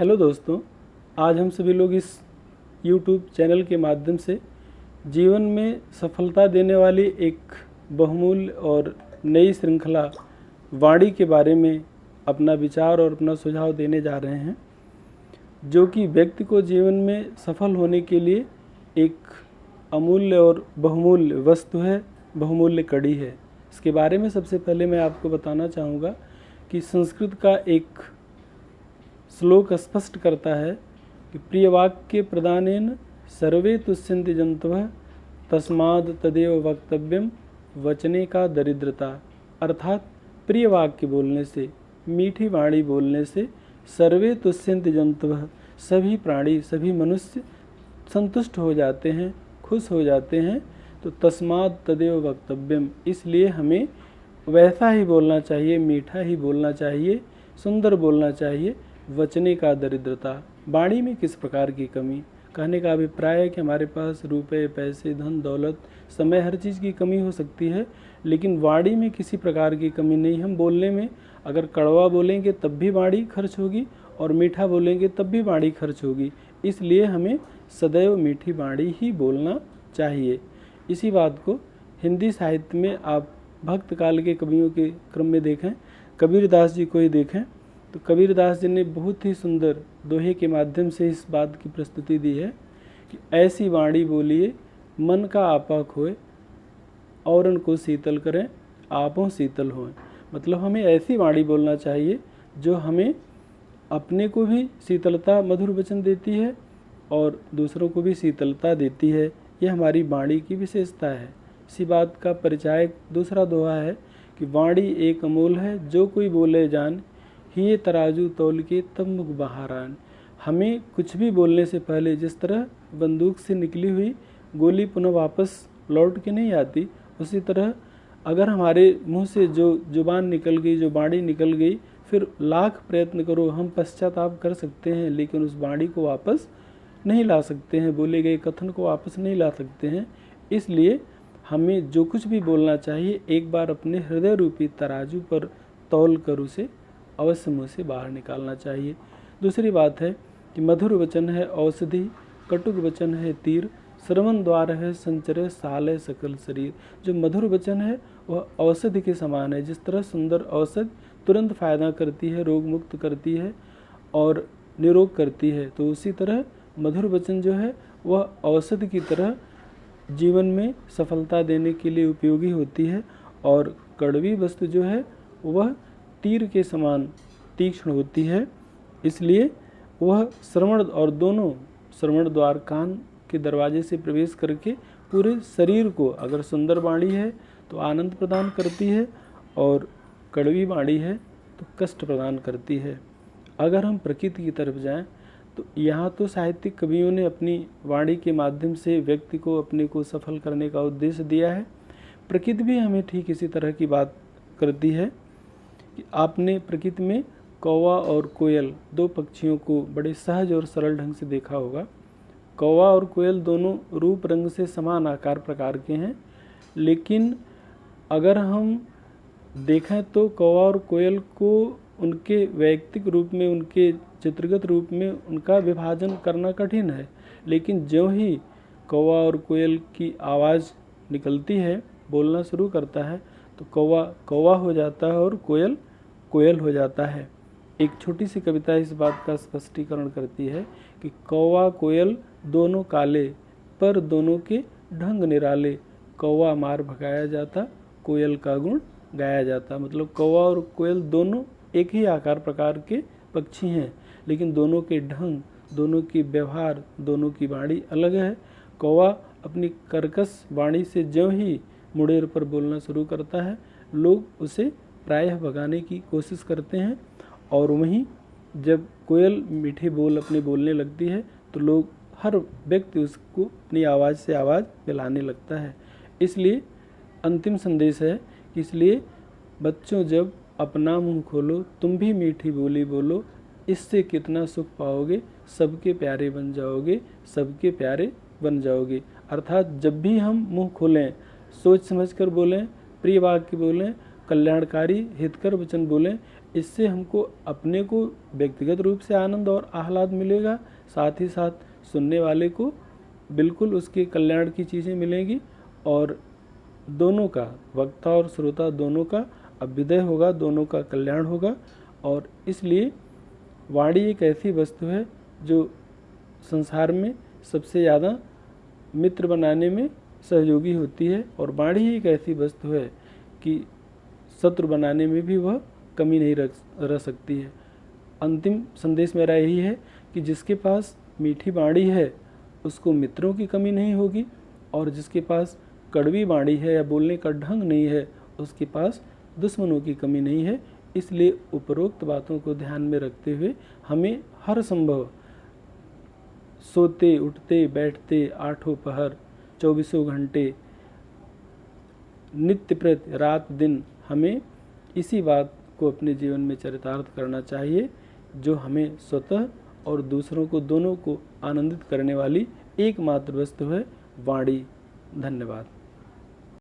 Hello दोस्तों, आज हम सभी लोग इस YouTube चैनल के माध्यम से जीवन में सफलता देने वाली एक बहुमूल्य और नई श्रृंखला वाणी के बारे में अपना विचार और अपना सुझाव देने जा रहे हैं, जो कि व्यक्ति को जीवन में सफल होने के लिए एक अमूल्य और बहुमूल्य वस्तु है, बहुमूल्य कड़ी है। इसके बारे में सबसे पहले मैं आपको बताना चाहूँगा कि संस्कृत का एक श्लोक स्पष्ट करता है कि प्रिय वाक्य प्रदानेन सर्वे तुष्यन्ति जन्तवः तस्माद् तदेव वक्तव्यम वचने का दरिद्रता। अर्थात प्रिय वाक्य बोलने से, मीठी वाणी बोलने से सर्वे तुष्यन्ति जन्तवः, सभी प्राणी, सभी मनुष्य संतुष्ट हो जाते हैं, खुश हो जाते हैं। तो तस्माद् तदेव वक्तव्यम, इसलिए हमें वैसा ही बोलना चाहिए, मीठा ही बोलना चाहिए, सुंदर बोलना चाहिए। वचने का दरिद्रता, वाणी में किस प्रकार की कमी। कहने का अभिप्राय है कि हमारे पास रुपए, पैसे, धन, दौलत, समय, हर चीज़ की कमी हो सकती है, लेकिन वाणी में किसी प्रकार की कमी नहीं। हम बोलने में अगर कड़वा बोलेंगे तब भी वाणी खर्च होगी और मीठा बोलेंगे तब भी वाणी खर्च होगी। इसलिए हमें सदैव मीठी वाणी ही बोलना चाहिए। इसी बात को हिंदी साहित्य में आप भक्त काल के कवियों के क्रम में देखें, कबीरदास जी को ही देखें तो कबीरदास जी ने बहुत ही सुंदर दोहे के माध्यम से इस बात की प्रस्तुति दी है कि ऐसी वाणी बोलिए मन का आपा खोए, औरन को शीतल करें आपों शीतल होएं। मतलब हमें ऐसी वाणी बोलना चाहिए जो हमें अपने को भी शीतलता, मधुर वचन देती है और दूसरों को भी शीतलता देती है। यह हमारी वाणी की विशेषता है। इसी बात का परिचायक दूसरा दोहा है कि वाणी एक अमूल है, जो कोई बोले जान, ही तराजू तौल के तब मुख बहारान। हमें कुछ भी बोलने से पहले जिस तरह बंदूक से निकली हुई गोली पुनः वापस लौट के नहीं आती, उसी तरह अगर हमारे मुंह से जो जुबान निकल गई, जो वाणी निकल गई, फिर लाख प्रयत्न करो हम पश्चाताप कर सकते हैं, लेकिन उस वाणी को वापस नहीं ला सकते हैं, बोले गए कथन को वापस नहीं ला सकते हैं। इसलिए हमें जो कुछ भी बोलना चाहिए एक बार अपने हृदय रूपी तराजू पर तौल कर उसे अवश्य मुँह से बाहर निकालना चाहिए। दूसरी बात है कि मधुर वचन है औषधि, कटुक वचन है तीर, श्रवण द्वार है संचरे साले सकल शरीर। जो मधुर वचन है वह औषधि के समान है। जिस तरह सुंदर औषधि तुरंत फायदा करती है, रोग मुक्त करती है और निरोग करती है, तो उसी तरह मधुर वचन जो है वह औषधि की तरह जीवन में सफलता देने के लिए उपयोगी होती है। और कड़वी वस्तु जो है वह तीर के समान तीक्ष्ण होती है। इसलिए वह श्रवण और दोनों श्रवण द्वार, कान के दरवाजे से प्रवेश करके पूरे शरीर को, अगर सुंदर वाणी है तो आनंद प्रदान करती है और कड़वी वाणी है तो कष्ट प्रदान करती है। अगर हम प्रकृति की तरफ जाएं तो यहाँ तो साहित्यिक कवियों ने अपनी वाणी के माध्यम से व्यक्ति को अपने को सफल करने का उद्देश्य दिया है। प्रकृति भी हमें ठीक इसी तरह की बात करती है कि आपने प्रकृति में कौवा और कोयल, दो पक्षियों को बड़े सहज और सरल ढंग से देखा होगा। कौवा और कोयल दोनों रूप रंग से समान आकार प्रकार के हैं, लेकिन अगर हम देखें तो कौवा और कोयल को उनके वैयक्तिक रूप में, उनके चित्रगत रूप में उनका विभाजन करना कठिन है। लेकिन ज्यों ही कौवा और कोयल की आवाज़ निकलती है, बोलना शुरू करता है, तो कौवा कौवा हो जाता है और कोयल कोयल हो जाता है। एक छोटी सी कविता इस बात का स्पष्टीकरण करती है कि कौवा कोयल दोनों काले, पर दोनों के ढंग निराले, कौवा मार भगाया जाता, कोयल का गुण गाया जाता। मतलब कौवा और कोयल दोनों एक ही आकार प्रकार के पक्षी हैं, लेकिन दोनों के ढंग, दोनों की व्यवहार, दोनों की वाणी अलग है। कौवा अपनी कर्कश वाणी से ज्यों ही मुड़ेर पर बोलना शुरू करता है, लोग उसे प्रायः भगाने की कोशिश करते हैं, और वहीं जब कोयल मीठे बोल अपने बोलने लगती है तो लोग, हर व्यक्ति उसको अपनी आवाज़ से आवाज़ मिलाने लगता है। इसलिए अंतिम संदेश है कि इसलिए बच्चों, जब अपना मुंह खोलो तुम भी मीठी बोली बोलो, इससे कितना सुख पाओगे, सबके प्यारे बन जाओगे, सबके प्यारे बन जाओगे। अर्थात जब भी हम मुंह खोलें सोच समझ कर बोलें, प्रिय वाक्य बोलें, कल्याणकारी हितकर वचन बोलें। इससे हमको अपने को व्यक्तिगत रूप से आनंद और आह्लाद मिलेगा, साथ ही साथ सुनने वाले को बिल्कुल उसके कल्याण की चीज़ें मिलेंगी और दोनों का, वक्ता और श्रोता दोनों का अभ्युदय होगा, दोनों का कल्याण होगा। और इसलिए वाणी एक ऐसी वस्तु है जो संसार में सबसे ज़्यादा मित्र बनाने में सहयोगी होती है, और वाणी ही एक ऐसी वस्तु है कि शत्रु बनाने में भी वह कमी नहीं रह सकती है। अंतिम संदेश मेरा यही है कि जिसके पास मीठी वाणी है उसको मित्रों की कमी नहीं होगी, और जिसके पास कड़वी वाणी है या बोलने का ढंग नहीं है उसके पास दुश्मनों की कमी नहीं है। इसलिए उपरोक्त बातों को ध्यान में रखते हुए हमें हर संभव सोते उठते बैठते आठों पहर 24 घंटे नित्य प्रति रात दिन हमें इसी बात को अपने जीवन में चरितार्थ करना चाहिए, जो हमें स्वतः और दूसरों को दोनों को आनंदित करने वाली एकमात्र वस्तु है वाणी। धन्यवाद।